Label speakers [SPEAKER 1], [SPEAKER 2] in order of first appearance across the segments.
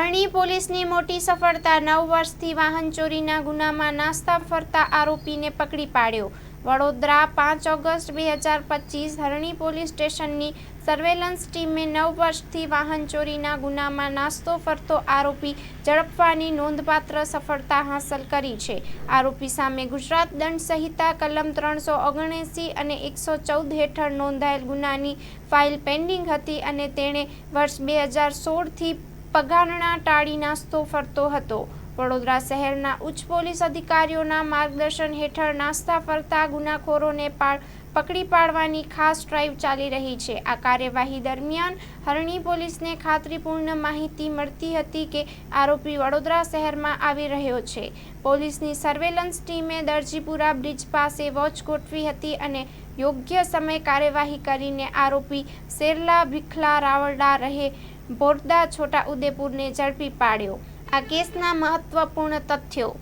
[SPEAKER 1] હરણી પોલીસની મોટી સફળતા। 9 વર્ષથી વાહન ચોરીના ગુનામાં નાસ્તા ફરતા આરોપીને પકડી પાડ્યો। વડોદરા 5 ઓગસ્ટ 2025 હરણી પોલીસ સ્ટેશનની સર્વેલન્સ ટીમે 9 વર્ષથી વાહન ચોરીના ગુનામાં નાસ્તો ફરતો આરોપી ઝડપવાની નોંધપાત્ર સફળતા હાંસલ કરી છે। આરોપી સામે ગુજરાત દંડ સંહિતા કલમ 379 અને 114 હેઠળ નોંધાયેલ ગુનાની ફાઇલ પેન્ડિંગ હતી અને તેણે વર્ષ 2016થી પગારણા ટાળી નાસ્તો ફરતો હતો। વડોદરા શહેરના ઉચ્ચ પોલીસ અધિકારીઓના માર્ગદર્શન હેઠળ નાસ્તા ફરતા ગુનાખોરોને પકડી પાડવાની ખાસ ડ્રાઇવ ચાલી રહી છે। આ કાર્યવાહી દરમિયાન હરણી પોલીસને ખાતરીપૂર્ણ માહિતી મળતી હતી કે આરોપી વડોદરા શહેરમાં આવી રહ્યો છે। પોલીસની સર્વેલન્સ ટીમે દરજીપુરા બ્રિજ પાસે વોચ ગોઠવી હતી અને યોગ્ય સમય કાર્યવાહી કરીને આરોપી શેરલા ભીખલા રાવડા રહે બોરદા છોટા ઉદેપુરને ઝડપી પાડ્યો। આ કેસના મહત્વપૂર્ણ તથ્યો: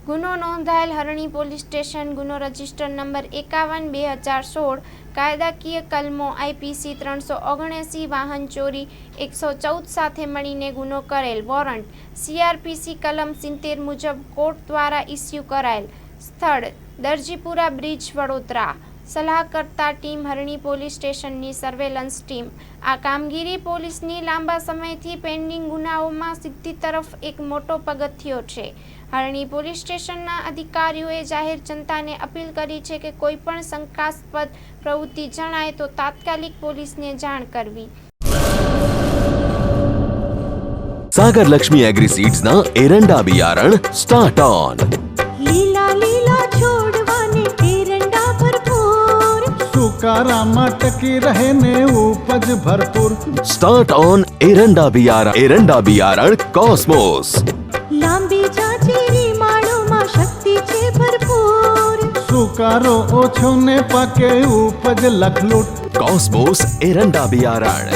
[SPEAKER 1] ગુનો નોંધાયેલ હરણી પોલીસ સ્ટેશન, ગુનો રજિસ્ટર નંબર 51/2016, કાયદાકીય કલમો IPC 379 વાહન ચોરી 114 સાથે મળીને ગુનો કરેલ। વોરંટ CRPC કલમ 70 મુજબ કોર્ટ દ્વારા ઇસ્યુ કરાયેલ। સ્થળ દરજીપુરા બ્રિજ, વડોદરા। સલાહકર્તા ટીમ હરણી પોલીસ સ્ટેશનની સર્વેલન્સ ટીમ। આ કામગીરી પોલીસની લાંબા સમયથી પેન્ડિંગ ગુનાઓમાં સિદ્ધિ તરફ એક મોટો પગથિયો છે। હરણી પોલીસ સ્ટેશનના અધિકારીઓએ જાહેર જનતાને અપીલ કરી છે કે કોઈ પણ શંકાસ્પદ પ્રવૃત્તિ જણાય તો તાત્કાલિક પોલીસને જાણ કરવી।
[SPEAKER 2] सागर लक्ष्मी एग्रीसीड्स ना एरंडा बियारण स्टार्ट ऑन।
[SPEAKER 3] લીલા લીલા છોડવાને એરંડા ભરપૂર,
[SPEAKER 4] સુકારામાં ટકી રહે ને ઉપજ ભરપૂર।
[SPEAKER 2] स्टार्ट ऑन एरंडा बियारण कॉस्मोस।
[SPEAKER 3] લાંબી જાચેરી માળોમાં શક્તિ છે ભરપૂર,
[SPEAKER 4] સુકારો ઓછો ને પાકે ઉપજ લખલૂટ।
[SPEAKER 2] कॉस्मोस एरंडा बियारण।